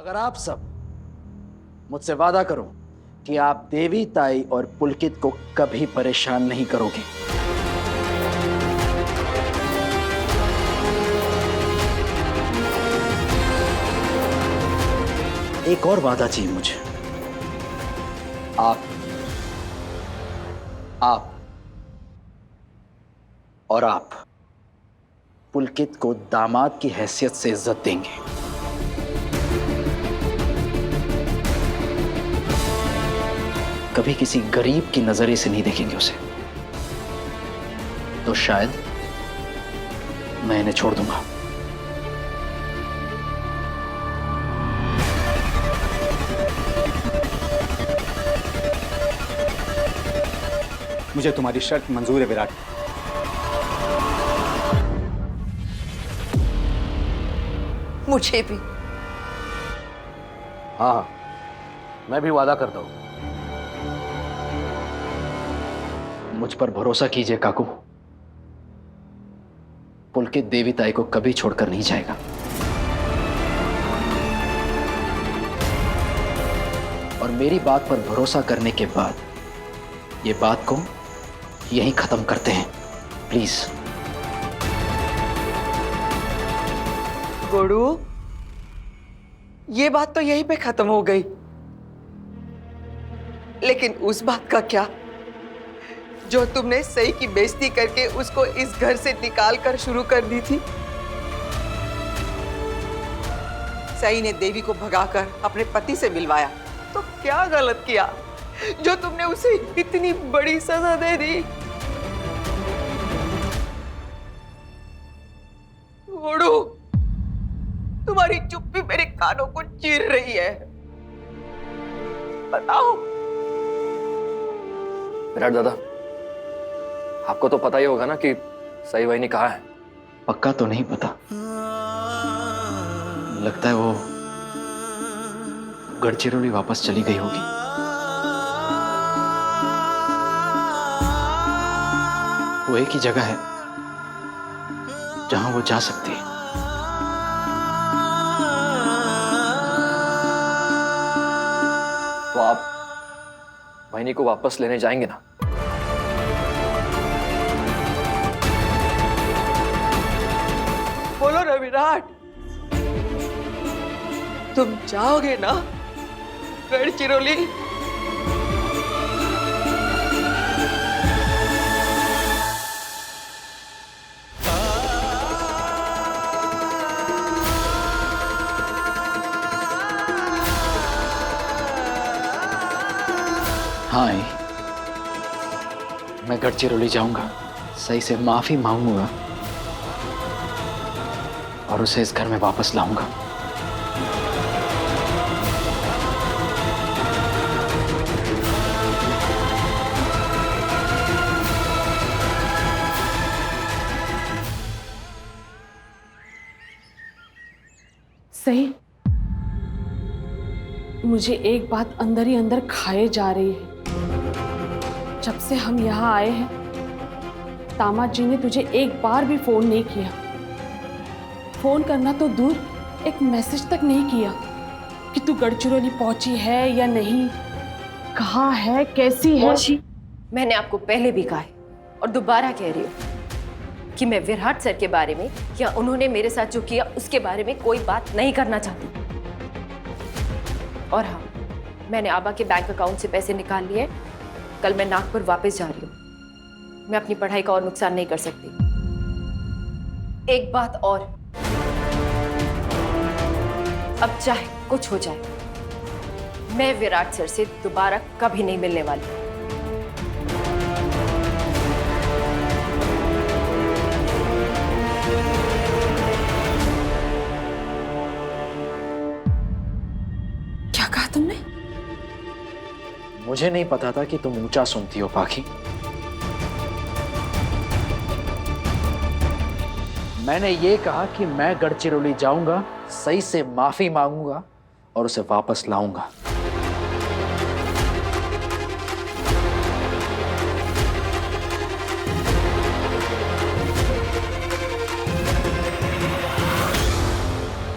अगर आप सब मुझसे वादा करो कि आप देवी ताई और पुलकित को कभी परेशान नहीं करोगे। एक और वादा चाहिए मुझे। आप और आप पुलकित को दामाद की हैसियत से इज्जत देंगे। कभी किसी गरीब की नजरिए से नहीं देखेंगे उसे। तो शायद मैं इन्हें छोड़ दूंगा। मुझे तुम्हारी शर्त मंजूर है विराट। मुझे भी। हाँ, मैं भी वादा करता हूं। मुझ पर भरोसा कीजिए काकू। पुलकित देवी ताई को कभी छोड़कर नहीं जाएगा। और मेरी बात पर भरोसा करने के बाद ये बात को यहीं खत्म करते हैं, प्लीज। गोड़ू, ये बात तो यहीं पे खत्म हो गई, लेकिन उस बात का क्या जो तुमने सई की बेइज्जती करके उसको इस घर से निकाल कर शुरू कर दी थी। सई ने देवी को भगाकर अपने पति से मिलवाया, तो क्या गलत किया जो तुमने उसे इतनी बड़ी सजा दे दी। गोड़ू, तुम्हारी चुप्पी मेरे कानों को चीर रही है। बताओ। विराट दादा, आपको तो पता ही होगा ना कि सई वही कहाँ है। पक्का तो नहीं पता, लगता है वो गढ़चिरौली वापस चली गई होगी। वो एक ही जगह है जहां वो जा सकती है। तो आप वहिनी को वापस लेने जाएंगे ना? बोलो ना विराट, तुम जाओगे ना गढ़चिरौली? हाँ, मैं गढ़चिरौली जाऊंगा, सही से माफी मांगूंगा और उसे इस घर में वापस लाऊंगा। सही, मुझे एक बात अंदर ही अंदर खाए जा रही है। जब से हम यहाँ आए हैं, दामाद जी ने तुझे एक बार भी फोन नहीं किया। फोन करना तो दूर, एक मैसेज तक नहीं किया कि तू गढ़चिरौली पहुंची है या नहीं, कहाँ है, कैसी है। मौसी, मैंने आपको पहले भी कहा है और दोबारा कह रही हूँ कि मैं विराट सर के बारे में या उन्होंने मेरे साथ जो किया उसके बारे में कोई बात नहीं करना चाहती। और हाँ, मैंने आबा के बैंक अकाउंट से पैसे निकाल लिए। कल मैं नागपुर वापस जा रही हूँ। मैं अपनी पढ़ाई का और नुकसान नहीं कर सकती। एक बात और, अब चाहे कुछ हो जाए, मैं विराट सर से दोबारा कभी नहीं मिलने वाली। क्या कहा तुमने? मुझे नहीं पता था कि तुम ऊंचा सुनती हो पाखी। मैंने ये कहा कि मैं गढ़चिरौली जाऊंगा, सही से माफी मांगूंगा और उसे वापस लाऊंगा।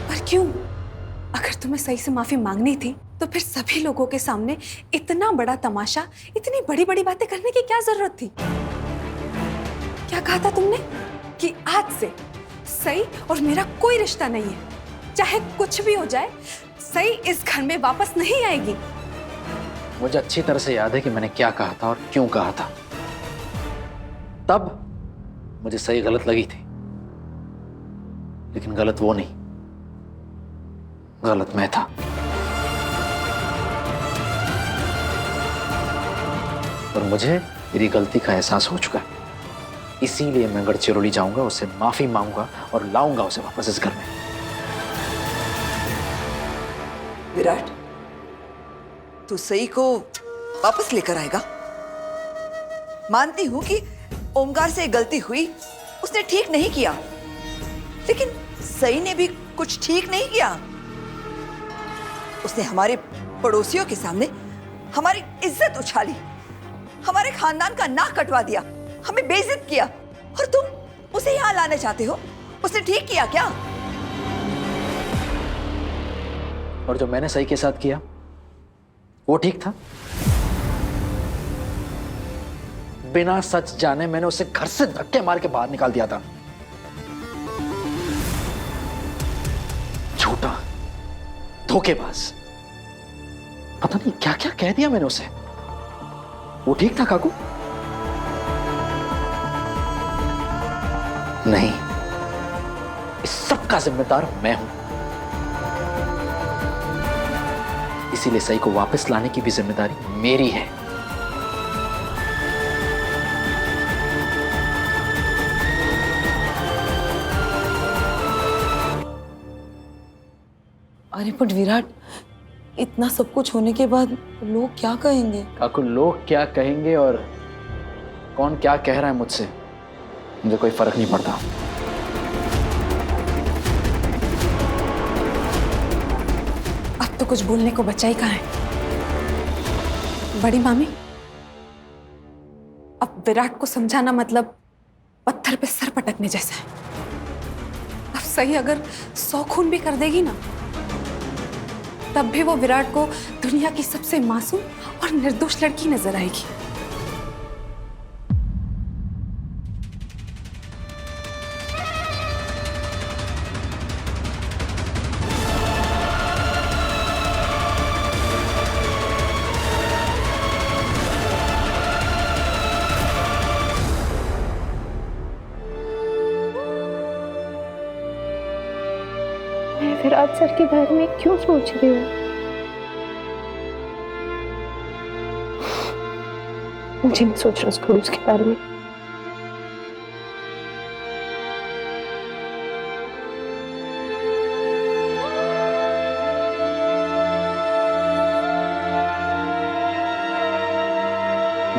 पर क्यों? अगर तुम्हें सही से माफी मांगनी थी तो फिर सभी लोगों के सामने इतना बड़ा तमाशा, इतनी बड़ी बड़ी बातें करने की क्या जरूरत थी? क्या कहा था तुमने कि आज से सई और मेरा कोई रिश्ता नहीं है, चाहे कुछ भी हो जाए सई इस घर में वापस नहीं आएगी। मुझे अच्छी तरह से याद है कि मैंने क्या कहा था और क्यों कहा था। तब मुझे सही गलत लगी थी, लेकिन गलत वो नहीं, गलत मैं था। और मुझे मेरी गलती का एहसास हो चुका है, इसीलिए मैं गढ़चिरौली जाऊंगा, उससे माफी मांगूंगा और लाऊंगा उसे वापस इस घर में। विराट, तू सई को वापस लेकर आएगा? मानती हूं कि ओमकार से गलती हुई, उसने ठीक नहीं किया, लेकिन सई ने भी कुछ ठीक नहीं किया। उसने हमारे पड़ोसियों के सामने हमारी इज्जत उछाली, हमारे खानदान का नाक कटवा दिया, हमें बेइज्जत किया, और तुम उसे यहां लाना चाहते हो? उसने ठीक किया क्या? और जो मैंने सही के साथ किया वो ठीक था? बिना सच जाने मैंने उसे घर से धक्के मार के बाहर निकाल दिया था। झूठा, धोखेबाज, पता नहीं क्या क्या कह दिया मैंने उसे। वो ठीक था काकू? नहीं, इस सब का जिम्मेदार मैं हूं। इसीलिए सई को वापस लाने की भी जिम्मेदारी मेरी है। अरे पर विराट, इतना सब कुछ होने के बाद लोग क्या कहेंगे? काकू, लोग क्या कहेंगे और कौन क्या कह रहा है मुझसे, मुझे कोई फर्क नहीं पड़ता। अब तो कुछ बोलने को बचा ही कहाँ है? बड़ी मामी, अब विराट को समझाना मतलब पत्थर पे सर पटकने जैसा है। अब सही अगर 100 खून भी कर देगी ना, तब भी वो विराट को दुनिया की सबसे मासूम और निर्दोष लड़की नजर आएगी। विराट सर के बारे में क्यों सोच रही हूँ? मुझे नहीं सोचना छोड़ो उसके बारे में।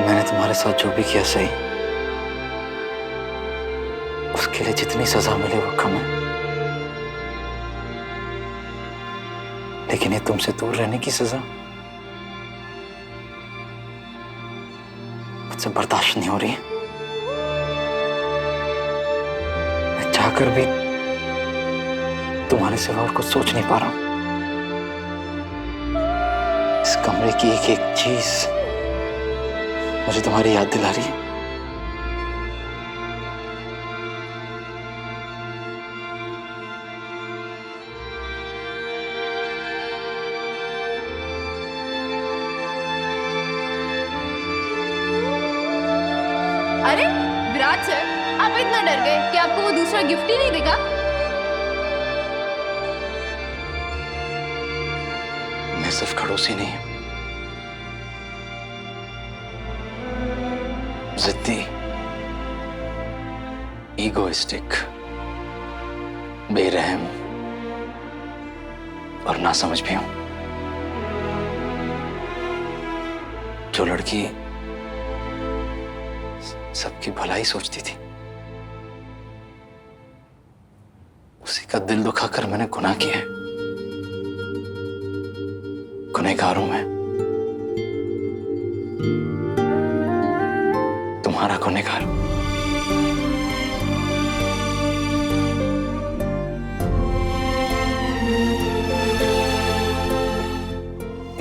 मैंने तुम्हारे साथ जो भी किया सही, उसके लिए जितनी सजा मिले वो कम है, लेकिन ये तुमसे दूर रहने की सजा मुझसे बर्दाश्त नहीं हो रही। मैं चाहकर भी तुम्हारे सिवा और कुछ सोच नहीं पा रहा हूं। इस कमरे की एक एक चीज मुझे तुम्हारी याद दिला रही है। अरे विराट सर, आप इतना डर गए कि आपको वो दूसरा गिफ्ट ही नहीं देगा? मैं सिर्फ खड़ूसी नहीं, जिद्दी, ईगोइस्टिक, बेरहम और नासमझ भी हूं। जो लड़की सबकी भलाई सोचती थी, उसी का दिल दुखाकर मैंने गुनाह किया है। गुनहगार हूं मैं, तुम्हारा गुनहगार।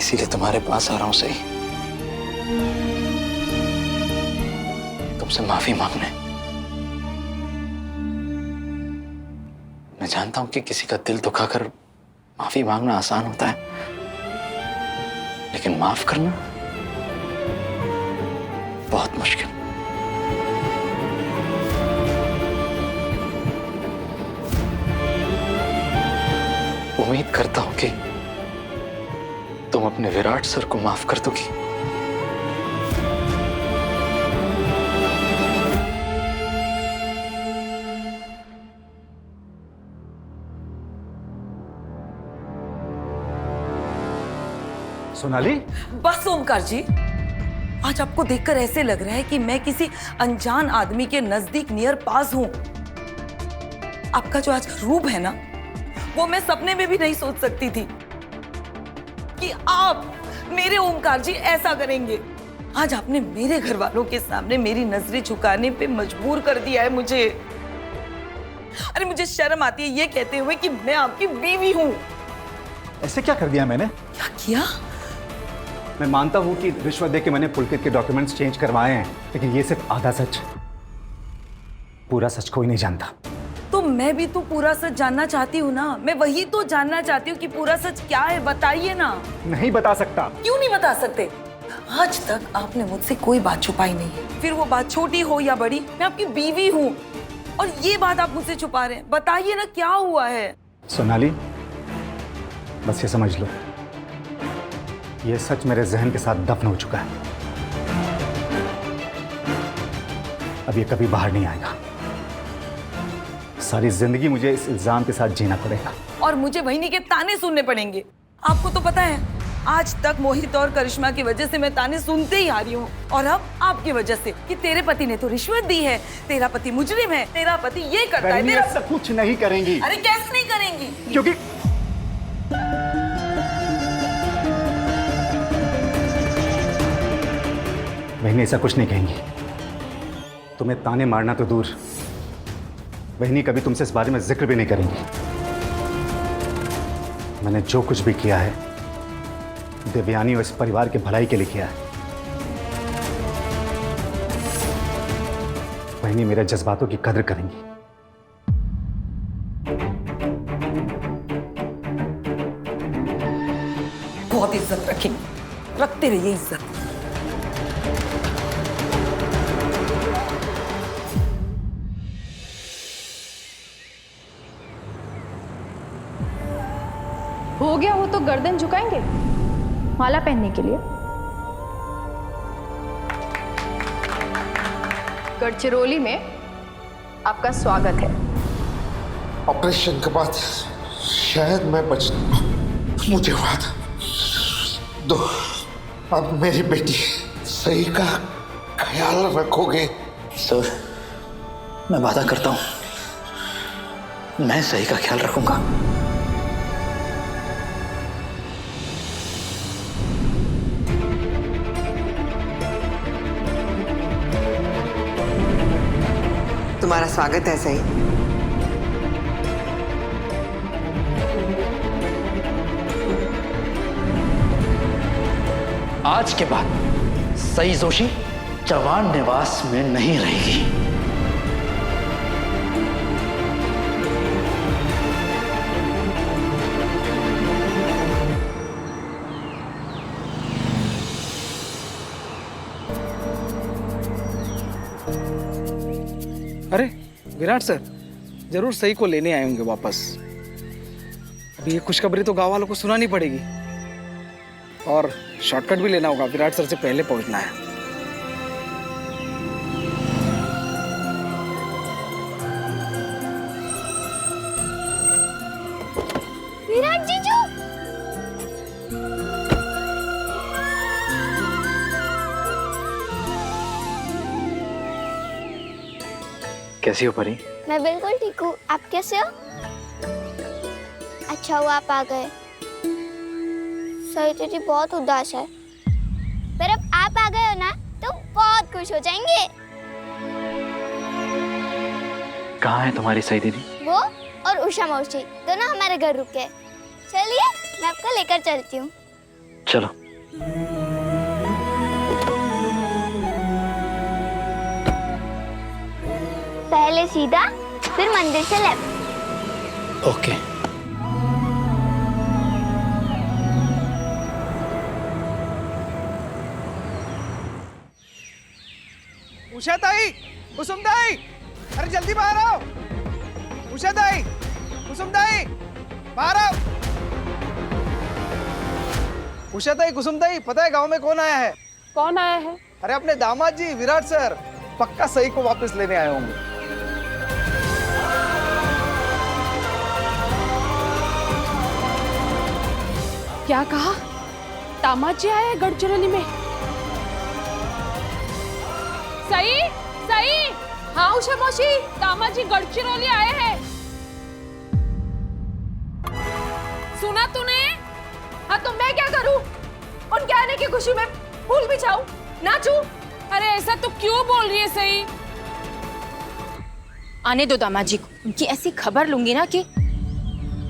इसीलिए तुम्हारे पास आ रहा हूं सही, तुमसे माफी मांगने। मैं जानता हूं कि किसी का दिल दुखाकर माफी मांगना आसान होता है, लेकिन माफ करना बहुत मुश्किल। उम्मीद करता हूं कि तुम अपने विराट सर को माफ कर दोगी। सोनाली, बस ओमकार जी, आज आपको देखकर ऐसे लग रहा है कि मैं किसी अनजान आदमी के नजदीक नियर पास हूं। आपका जो आज का रूप है ना, वो मैं सपने में भी नहीं सोच सकती थी कि आप मेरे ओमकार जी ऐसा करेंगे। आज आपने मेरे घर वालों के सामने मेरी नजरें झुकाने पे मजबूर कर दिया है मुझे। अरे मुझे शर्म आती है ये कहते हुए कि मैं आपकी बीवी हूं। ऐसे क्या कर दिया मैंने? क्या किया? मैं मानता हूं कि रिश्वत देके मैंने पुलकित के डॉक्यूमेंट्स चेंज करवाए हैं, लेकिन ये सिर्फ आधा सच, पूरा सच कोई नहीं जानता। तो मैं भी तो पूरा सच जानना चाहती हूँ ना। मैं वही तो जानना चाहती हूँ कि पूरा सच क्या है, बताइए ना। नहीं बता सकता। क्यों नहीं बता सकते? आज तक आपने मुझसे कोई बात छुपाई नहीं है, फिर वो बात छोटी हो या बड़ी, मैं आपकी बीवी हूँ और ये बात आप मुझसे छुपा रहे हैं। बताइए ना क्या हुआ है। सोनाली, बस ये समझ लो, ये सच मेरे जहन के साथ दफन हो चुका है। अब ये कभी बाहर नहीं आएगा। सारी जिंदगी मुझे इस इल्जाम के साथ जीना पड़ेगा और मुझे वहीनी के ताने सुनने पड़ेंगे। आपको तो पता है, आज तक मोहित और करिश्मा की वजह से मैं ताने सुनते ही आ रही हूँ, और अब आपकी वजह से कि तेरे पति ने तो रिश्वत दी है, तेरा पति मुजरिम है, तेरा पति ये करता है। ऐसा कुछ नहीं करेंगी। अरे कैसे नहीं करेंगी? क्योंकि बहनी ऐसा कुछ नहीं कहेंगी। तुम्हें ताने मारना तो दूर, बहनी कभी तुमसे इस बारे में जिक्र भी नहीं करेंगी। मैंने जो कुछ भी किया है देवयानी और इस परिवार के भलाई के लिए किया है। बहनी मेरे जज्बातों की कद्र करेंगी। बहुत इज्जत रखेंगे, रखते रहिए इज्जत। हो गया हो तो गर्दन झुकाएंगे माला पहनने के लिए। गढ़चिरौली में आपका स्वागत है। ऑपरेशन के बाद शायद मैं बच, मुझे वादा दो, अब मेरी बेटी सही का ख्याल रखोगे? सर, मैं वादा करता हूं, मैं सही का ख्याल रखूंगा। तुम्हारा स्वागत है सही। आज के बाद सई जोशी चौहान निवास में नहीं रहेगी। अरे विराट सर, जरूर सही को लेने आए होंगे वापस। अभी ये खुशखबरी तो गांव वालों को सुनानी पड़ेगी और शॉर्टकट भी लेना होगा, विराट सर से पहले पहुंचना है। विराट जीजू, कैसी हो परी? मैं बिल्कुल ठीक हूँ। आप कैसे हो? अच्छा हुआ आप आ गए। सही दीदी बहुत उदास है, पर अब आप आ गए हो ना तो बहुत खुश हो जाएंगे। कहाँ है तुम्हारी सही दीदी? वो और उषा मौसी दोनों हमारे घर रुके। चलिए मैं आपको लेकर चलती हूँ। चलो। पहले सीधा फिर मंदिर से लेफ्ट। ओके। उषा ताई, कुसुम ताई, अरे जल्दी बाहर आओ। उषा ताई, कुसुम ताई, बाहर आओ। उषा ताई, कुसुम ताई, पता है गांव में कौन आया है? कौन आया है? अरे अपने दामाद जी विराट सर, पक्का सही को वापस लेने आए होंगे। क्या कहा? दामाद जी आए हैं गढ़चिरौली में? सही सही, हाँ उषा मौसी, दामाद जी गढ़चिरौली आए हैं। सुना तूने? हाँ तो मैं क्या करूं? उनके आने की खुशी में भूल भी जाऊं, नाचूं? अरे ऐसा तो क्यों बोल रही है सही? आने दो दामाद जी को, उनकी ऐसी खबर लूंगी ना कि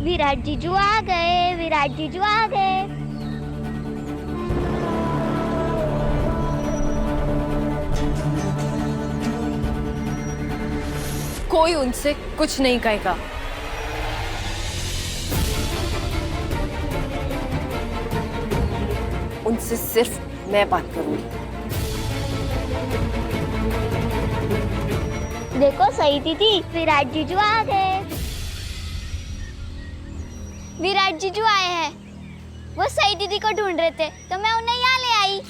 विराट जीजू आ गए, विराट जीजू आ गए। कोई उनसे कुछ नहीं कहेगा। उनसे सिर्फ मैं बात करूंगी। देखो सही दीदी, विराट जीजू आ गए। विराट जीजू आए हैं। वो सही दीदी को ढूंढ रहे थे तो मैं उन्हें यहाँ ले आई।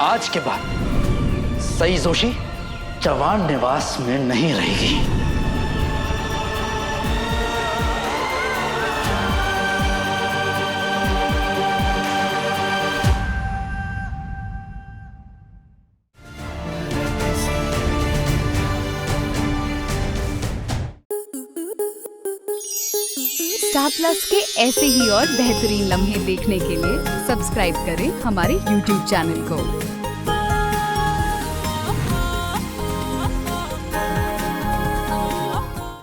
आज के बाद सई जोशी चवान निवास में नहीं रहेगी। स्टार प्लस के ऐसे ही और बेहतरीन लम्हे देखने के लिए सब्सक्राइब करें हमारे YouTube चैनल को।